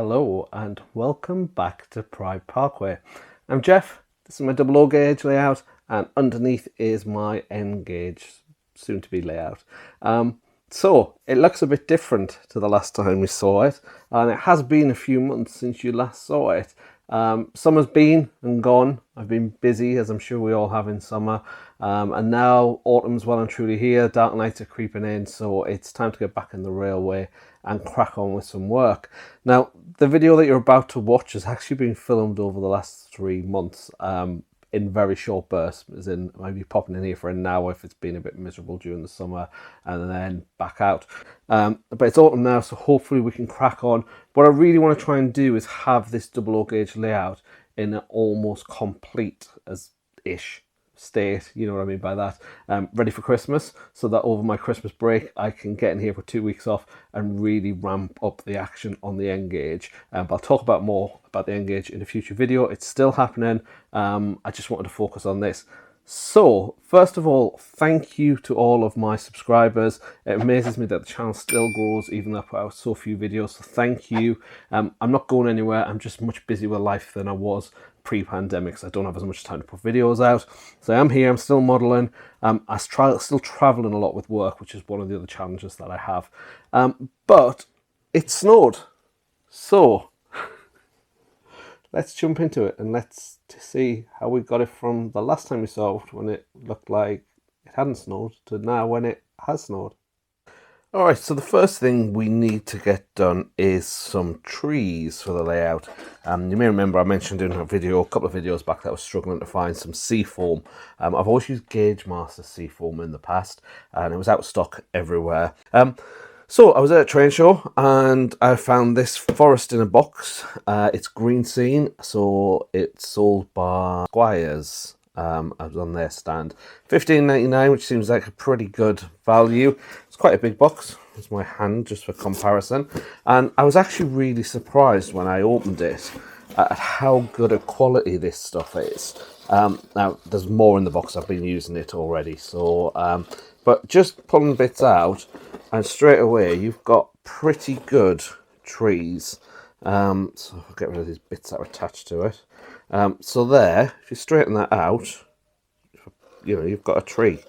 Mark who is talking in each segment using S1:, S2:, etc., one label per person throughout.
S1: Hello and welcome back to Pride Parkway. I'm Jeff, this is my double O gauge layout, and underneath is my N gauge soon to be layout. So it looks a bit different to the last time we saw it, and it has been a few months since you last saw it. Summer's been and gone. I've been busy, as I'm sure we all have in summer, and now autumn's well and truly here. Dark nights are creeping in, so it's time to get back in the railway and crack on with some work. Now, the video that you're about to watch has actually been filmed over the last 3 months, in very short bursts, as in maybe popping in here for an hour if it's been a bit miserable during the summer, and then back out. But it's autumn now, so hopefully we can crack on. What I really want to try and do is have this double O gauge layout in an almost complete as ish state, you know what I mean by that, ready for Christmas, so that over my Christmas break I can get in here for 2 weeks off and really ramp up the action on the N gauge. But I'll talk about more about the N gauge in a future video. It's still happening. I just wanted to focus on this. So, first of all, thank you to all of my subscribers. It amazes me that the channel still grows even though I put out so few videos, so thank you. I'm not going anywhere, I'm just much busier with life than I was pre-pandemic, so I don't have as much time to put videos out. So I am here, I'm still modelling. Still travelling a lot with work, which is one of the other challenges that I have. But it snowed, so let's jump into it and let's see how we got it from the last time we saw it when it looked like it hadn't snowed to now when it has snowed. Alright, so the first thing we need to get done is some trees for the layout. You may remember I mentioned in a couple of videos back, that I was struggling to find some seafoam. I've always used Gagemaster seafoam in the past, and it was out of stock everywhere. So I was at a train show and I found this Forest in a Box. It's green scene, so it's sold by Squires. I was on their stand. $15.99, which seems like a pretty good value. It's quite a big box. It's my hand, just for comparison. And I was actually really surprised when I opened it at how good a quality this stuff is. Now, there's more in the box. I've been using it already. So, but just pulling bits out, and straight away you've got pretty good trees. So I'll get rid of these bits that are attached to it. So there, if you straighten that out, you know, you've got a tree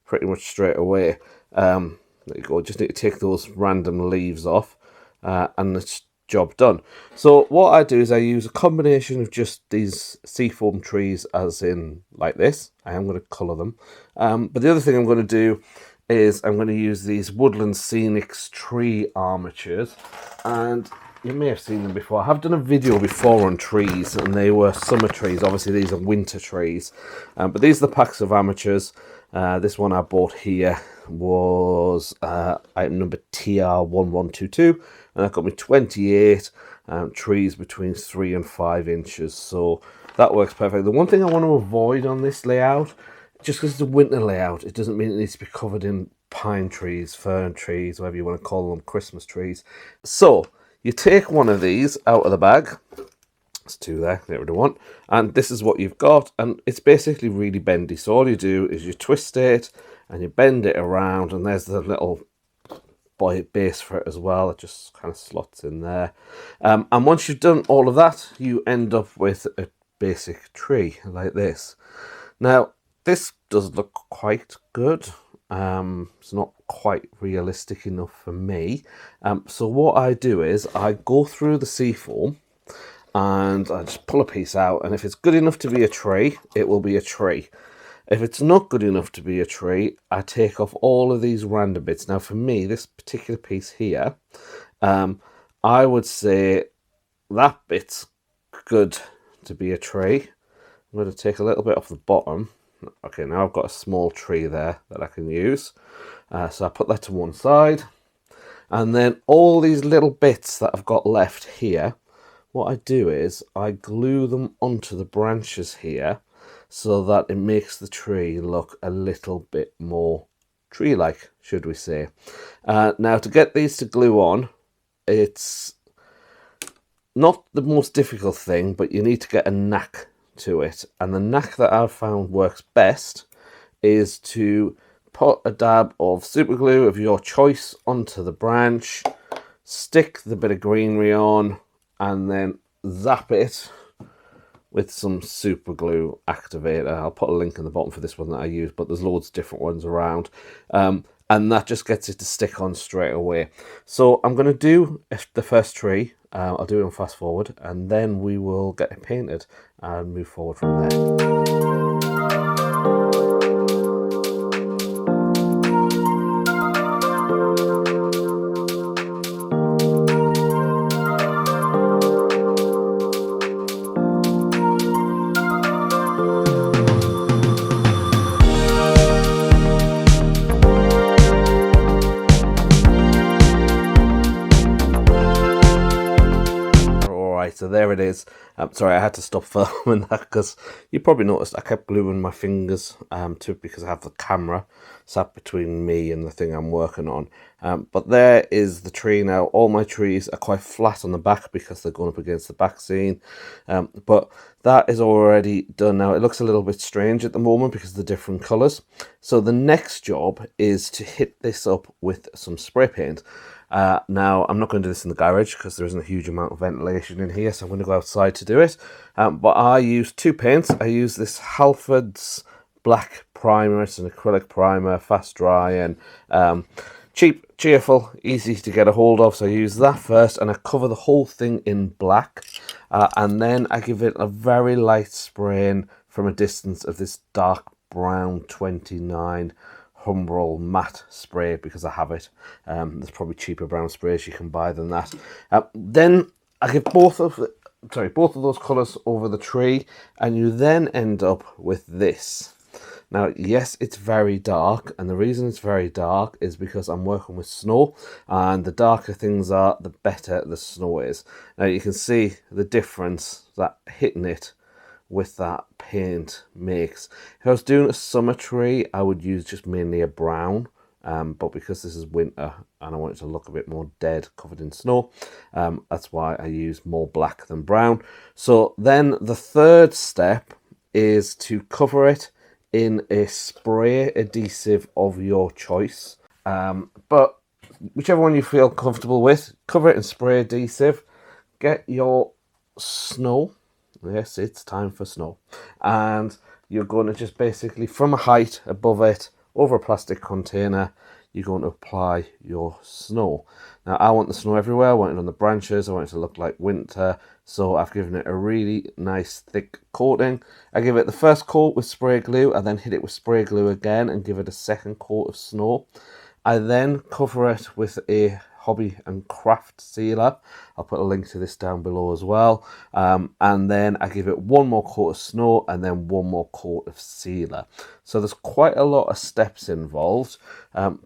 S1: pretty much straight away. There you go, just need to take those random leaves off, and it's job done. So what I do is I use a combination of just these seafoam trees, as in like this. I am going to colour them. But the other thing I'm going to do is I'm going to use these Woodland Scenics tree armatures, and you may have seen them before. I have done a video before on trees, and they were summer trees. Obviously, these are winter trees. But these are the packs of armatures. This one I bought here was item number TR1122, and that got me 28 trees between 3 and 5 inches. So that works perfect. The one thing I want to avoid on this layout, just because it's a winter layout, it doesn't mean it needs to be covered in pine trees, fern trees, whatever you want to call them, Christmas trees. So you take one of these out of the bag. There's 2 there, get rid of 1. And this is what you've got. And it's basically really bendy. So all you do is you twist it and you bend it around. And there's the little base for it as well. It just kind of slots in there. And once you've done all of that, you end up with a basic tree like this. Now, this does look quite good. It's not quite realistic enough for me. So what I do is I go through the seafoam and I just pull a piece out, and if it's good enough to be a tree, it will be a tree. If it's not good enough to be a tree, I take off all of these random bits. Now for me, this particular piece here, I would say that bit's good to be a tree. I'm going to take a little bit off the bottom. Okay, now I've got a small tree there that I can use. So I put that to one side. And then all these little bits that I've got left here, what I do is I glue them onto the branches here so that it makes the tree look a little bit more tree-like, should we say. Now, to get these to glue on, it's not the most difficult thing, but you need to get a knack to it. And the knack that I've found works best is to put a dab of super glue of your choice onto the branch, stick the bit of greenery on, and then zap it with some super glue activator. I'll put a link in the bottom for this one that I use, but there's loads of different ones around. And that just gets it to stick on straight away. So I'm going to do the first tree. I'll do it on fast forward, and then we will get it painted and move forward from there. So there it is. Sorry, I had to stop filming that because you probably noticed I kept gluing my fingers to it because I have the camera sat between me and the thing I'm working on. But there is the tree now. All my trees are quite flat on the back because they're going up against the back scene. But that is already done now. It looks a little bit strange at the moment because of the different colours. So the next job is to hit this up with some spray paint. Now, I'm not going to do this in the garage because there isn't a huge amount of ventilation in here, so I'm going to go outside to do it. But I use two paints. I use this Halford's black primer. It's an acrylic primer, fast dry, and cheap, cheerful, easy to get a hold of. So I use that first, and I cover the whole thing in black. And then I give it a very light spraying from a distance of this dark brown 29 Humbrol matte spray because I have it. There's probably cheaper brown sprays you can buy than that. Then I give both of those colours over the tree, and you then end up with this. Now, yes, it's very dark, and the reason it's very dark is because I'm working with snow, and the darker things are, the better the snow is. Now, you can see the difference that hitting it with that paint makes. If I was doing a summer tree, I would use just mainly a brown, but because this is winter and I want it to look a bit more dead, covered in snow, that's why I use more black than brown. So then the third step is to cover it in a spray adhesive of your choice, but whichever one you feel comfortable with, cover it in spray adhesive. Get your snow. Yes, it's time for snow. And you're going to just basically, from a height above it, over a plastic container, you're going to apply your snow. Now, I want the snow everywhere. I want it on the branches. I want it to look like winter. So I've given it a really nice thick coating. I give it the first coat with spray glue. I then hit it with spray glue again and give it a second coat of snow. I then cover it with a hobby and craft sealer. I'll put a link to this down below as well. And then I give it one more coat of snow and then one more coat of sealer. So there's quite a lot of steps involved,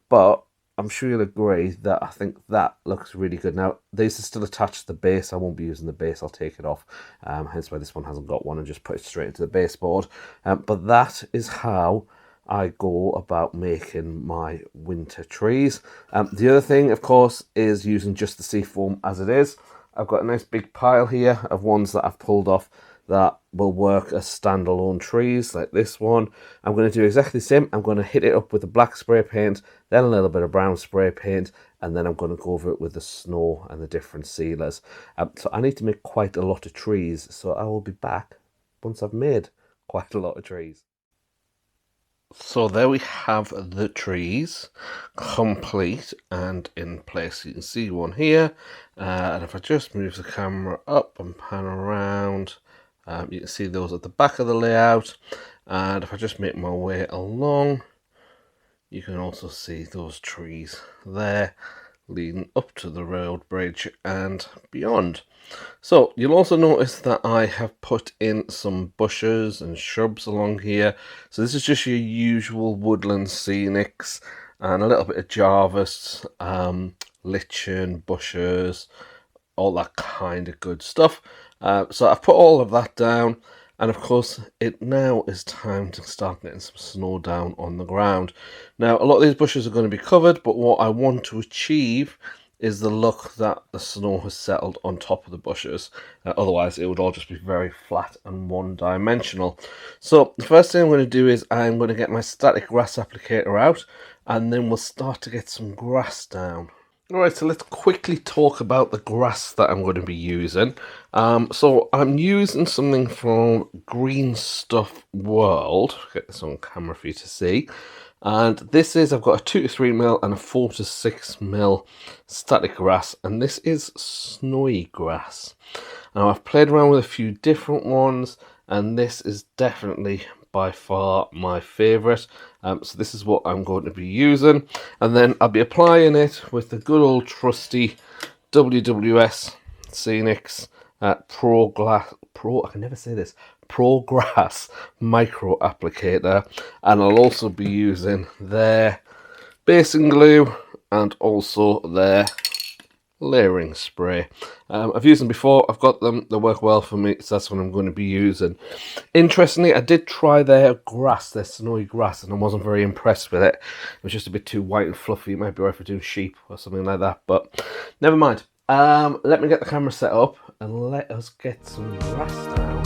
S1: but I'm sure you'll agree that I think that looks really good. Now, these are still attached to the base. I won't be using the base. I'll take it off. Hence why this one hasn't got one, and just put it straight into the baseboard. But that is how I go about making my winter trees. The other thing, of course, is using just the seafoam as it is. I've got a nice big pile here of ones that I've pulled off that will work as standalone trees, like this one. I'm going to do exactly the same. I'm going to hit it up with the black spray paint, then a little bit of brown spray paint, and then I'm going to go over it with the snow and the different sealers. So I need to make quite a lot of trees, so I will be back once I've made quite a lot of trees. So there we have the trees complete and in place. You can see one here, and if I just move the camera up and pan around, you can see those at the back of the layout. And if I just make my way along, you can also see those trees there leading up to the road bridge and beyond. So you'll also notice that I have put in some bushes and shrubs along here. So this is just your usual woodland scenics and a little bit of Jarvis, lichen, bushes, all that kind of good stuff. So I've put all of that down, and of course it now is time to start getting some snow down on the ground. Now, a lot of these bushes are going to be covered, but what I want to achieve is the look that the snow has settled on top of the bushes. Otherwise it would all just be very flat and one-dimensional. So the first thing I'm going to do is I'm going to get my static grass applicator out, and then we'll start to get some grass down. Alright, so let's quickly talk about the grass that I'm going to be using. So I'm using something from Green Stuff World. Get this on camera for you to see. And this is, I've got a 2 to 3 mil and a 4 to 6 mil static grass, and this is snowy grass. Now I've played around with a few different ones, and this is definitely by far my favourite. So this is what I'm going to be using, and then I'll be applying it with the good old trusty WWS Scenics Pro Grass Micro Applicator, and I'll also be using their basing glue and also their layering spray. I've used them before, I've got them, they work well for me, so that's what I'm going to be using. Interestingly, I did try their snowy grass, and I wasn't very impressed with it. It was just a bit too white and fluffy. It might be right for doing sheep or something like that, but never mind. Let me get the camera set up and let us get some grass down.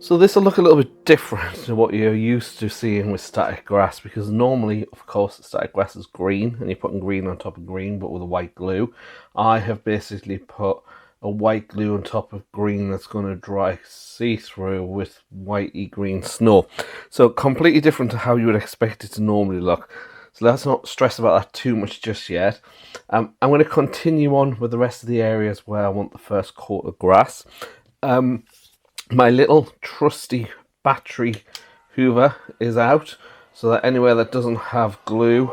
S1: So this will look a little bit different to what you're used to seeing with static grass, because normally, of course, static grass is green and you're putting green on top of green, but with a white glue. I have basically put a white glue on top of green that's going to dry see-through with whitey green snow. So completely different to how you would expect it to normally look. So let's not stress about that too much just yet. I'm going to continue on with the rest of the areas where I want the first coat of grass. My little trusty battery hoover is out, so that anywhere that doesn't have glue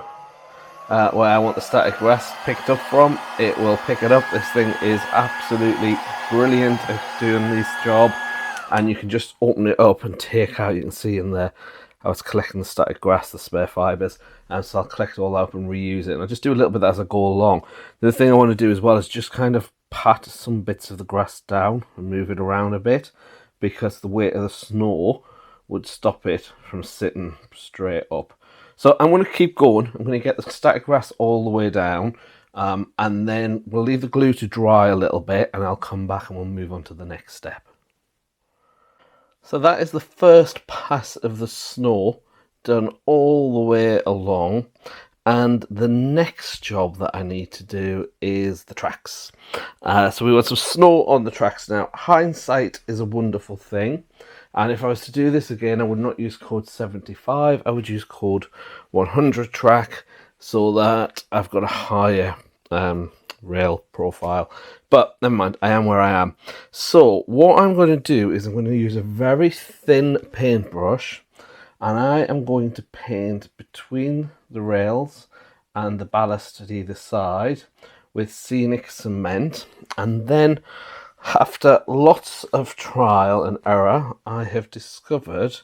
S1: where I want the static grass picked up from, it will pick it up. This thing is absolutely brilliant at doing this job, and you can just open it up and take out, you can see in there how it's collecting the static grass, the spare fibres, and so I'll collect it all out and reuse it, and I'll just do a little bit as I go along. The thing I want to do as well is just kind of pat some bits of the grass down and move it around a bit, because the weight of the snow would stop it from sitting straight up. So I'm going to keep going. I'm going to get the static grass all the way down, and then we'll leave the glue to dry a little bit, and I'll come back and we'll move on to the next step. So that is the first pass of the snow done all the way along. And the next job that I need to do is the tracks. So we want some snow on the tracks now. Hindsight is a wonderful thing. And if I was to do this again, I would not use code 75. I would use code 100 track, so that I've got a higher rail profile. But never mind, I am where I am. So what I'm going to do is I'm going to use a very thin paintbrush, and I am going to paint between the rails and the ballast at either side with scenic cement. And then after lots of trial and error, I have discovered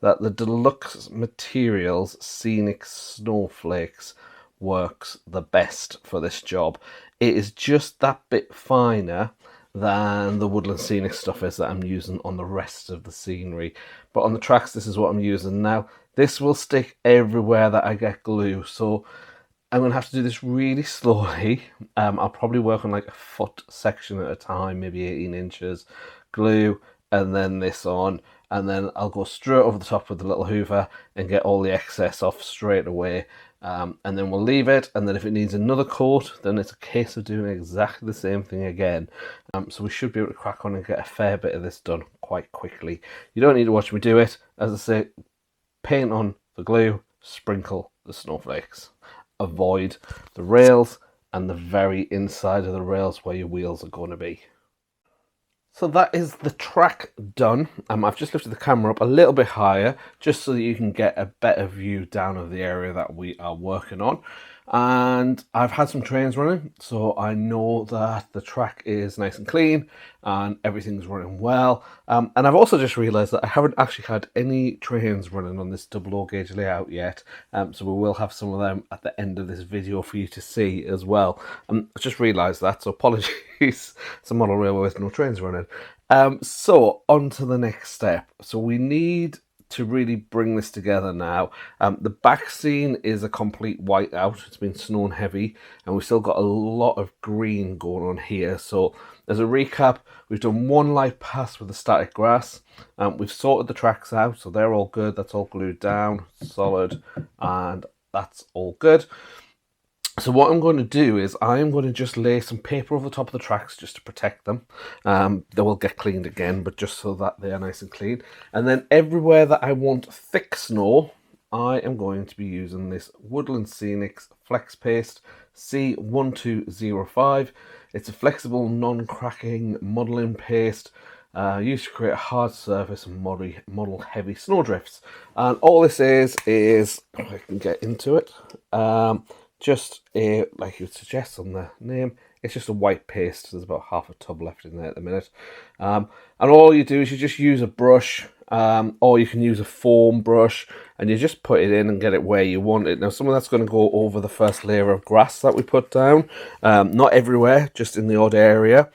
S1: that the Deluxe Materials Scenic Snowflakes works the best for this job. It is just that bit finer than the Woodland Scenic stuff is that I'm using on the rest of the scenery. But on the tracks, this is what I'm using now. This will stick everywhere that I get glue, so I'm going to have to do this really slowly. I'll probably work on like a foot section at a time, maybe 18 inches, glue, and then this on, and then I'll go straight over the top with the little hoover and get all the excess off straight away. And then we'll leave it, and then if it needs another coat, then it's a case of doing exactly the same thing again. So we should be able to crack on and get a fair bit of this done quite quickly. You don't need to watch me do it. As I say, paint on the glue, sprinkle the snowflakes. Avoid the rails and the very inside of the rails where your wheels are going to be. So that is the track done. I've just lifted the camera up a little bit higher just so that you can get a better view down of the area that we are working on. And I've had some trains running, so I know that the track is nice and clean and everything's running well. And I've also just realised that I haven't actually had any trains running on this double O gauge layout yet, so we will have some of them at the end of this video for you to see as well. I just realised that, so apologies. It's a model railway with no trains running. So on to the next step. So we need to really bring this together now. The back scene is a complete whiteout. It's been snowing heavy and we've still got a lot of green going on here. So as a recap, we've done one light pass with the static grass. We've sorted the tracks out, so they're all good. That's all glued down, solid, and that's all good. So what I'm going to do is I'm going to just lay some paper over the top of the tracks just to protect them. They will get cleaned again, but just so that they are nice and clean. And then everywhere that I want thick snow, I am going to be using this Woodland Scenics Flex Paste C1205. It's a flexible, non-cracking modelling paste used to create a hard surface and model heavy snowdrifts. And all this is if I can get into it, just like you would suggest on the name, it's just a white paste. There's about half a tub left in there at the minute. And all you do is you just use a brush, or you can use a foam brush, and you just put it in and get it where you want it. Now, some of that's going to go over the first layer of grass that we put down. Not everywhere, just in the odd area.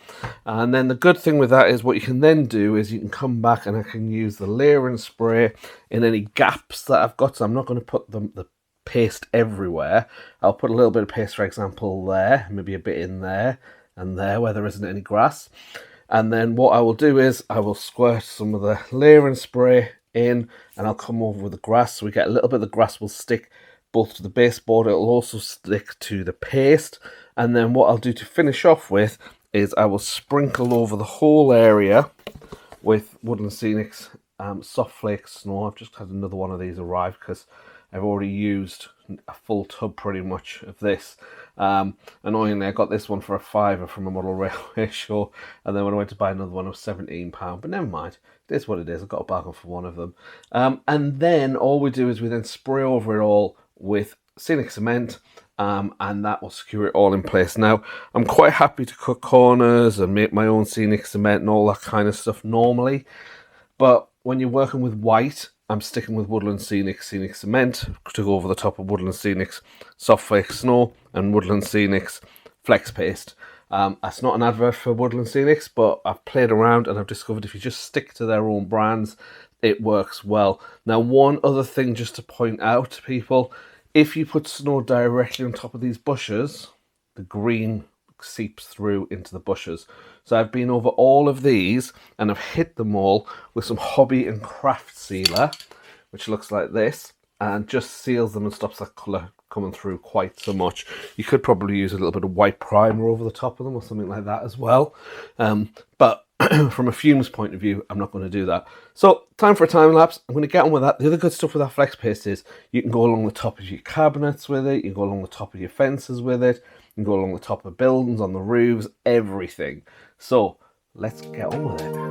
S1: And then the good thing with that is what you can then do is you can come back and I can use the layering spray in any gaps that I've got. So I'm not going to put the paste everywhere. I'll put a little bit of paste, for example, there, maybe a bit in there and there where there isn't any grass. And then what I will do is I will squirt some of the layering spray in and I'll come over with the grass. So we get a little bit of the grass will stick both to the baseboard, it'll also stick to the paste. And then what I'll do to finish off with is I will sprinkle over the whole area with Woodland Scenics Soft Flake Snow. I've just had another one of these arrive because I've already used a full tub pretty much of this. Annoyingly, I got this one for a £5 from a model railway show, and then when I went to buy another one, it was £17. But never mind, it is what it is. I got a bargain for one of them. And then all we do is we then spray over it all with Scenic Cement, and that will secure it all in place. Now, I'm quite happy to cut corners and make my own Scenic Cement and all that kind of stuff normally, but when you're working with white, I'm sticking with Woodland Scenics Scenic Cement to go over the top of Woodland Scenics Soft Flake Snow and Woodland Scenics Flex Paste. That's not an advert for Woodland Scenics, but I've played around and I've discovered if you just stick to their own brands, it works well. Now, one other thing just to point out to people, if you put snow directly on top of these bushes, the green seeps through into the bushes. So I've been over all of these and I've hit them all with some Hobby and Craft sealer, which looks like this, and just seals them and stops that colour coming through quite so much. You could probably use a little bit of white primer over the top of them or something like that as well. But from a fumes point of view, I'm not going to do that. So time for a time lapse. I'm going to get on with that. The other good stuff with that Flex Paste is you can go along the top of your cabinets with it. You can go along the top of your fences with it. You can go along the top of buildings, on the roofs, everything. So let's get on with it.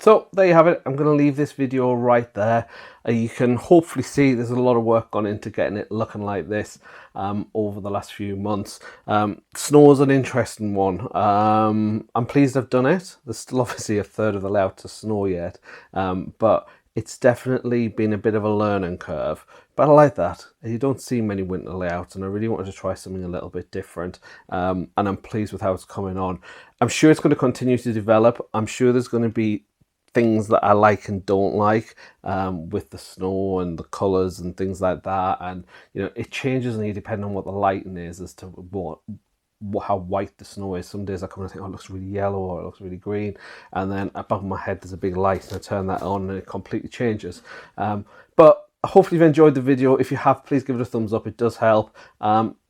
S1: So there you have it. I'm going to leave this video right there. You can hopefully see there's a lot of work gone into getting it looking like this over the last few months. Snow is an interesting one. I'm pleased I've done it. There's still obviously a third of the layout to snow yet, but it's definitely been a bit of a learning curve. But I like that. You don't see many winter layouts, and I really wanted to try something a little bit different. And I'm pleased with how it's coming on. I'm sure it's going to continue to develop. I'm sure there's going to be things that I like and don't like with the snow and the colours and things like that, and you know, it changes on you depending on what the lighting is as to how white the snow is. Some days I come and I think, oh, it looks really yellow or it looks really green, and then above my head there's a big light and I turn that on and it completely changes. But hopefully you've enjoyed the video. If you have, please give it a thumbs up. It does help.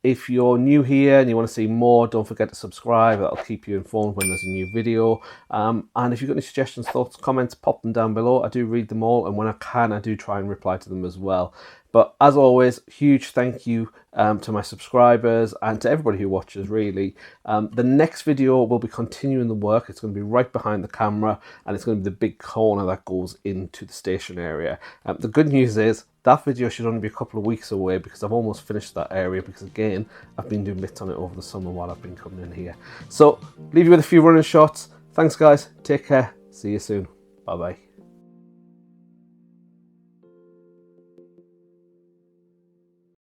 S1: If you're new here and you want to see more, don't forget to subscribe. That'll keep you informed when there's a new video. And if you've got any suggestions, thoughts, comments, pop them down below. I do read them all, and when I can, I do try and reply to them as well. But as always, huge thank you to my subscribers and to everybody who watches, really. The next video will be continuing the work. It's going to be right behind the camera, and it's going to be the big corner that goes into the station area. The good news is that video should only be a couple of weeks away, because I've almost finished that area, because again, I've been doing bits on it over the summer while I've been coming in here. So leave you with a few running shots. Thanks guys, take care, see you soon, bye bye.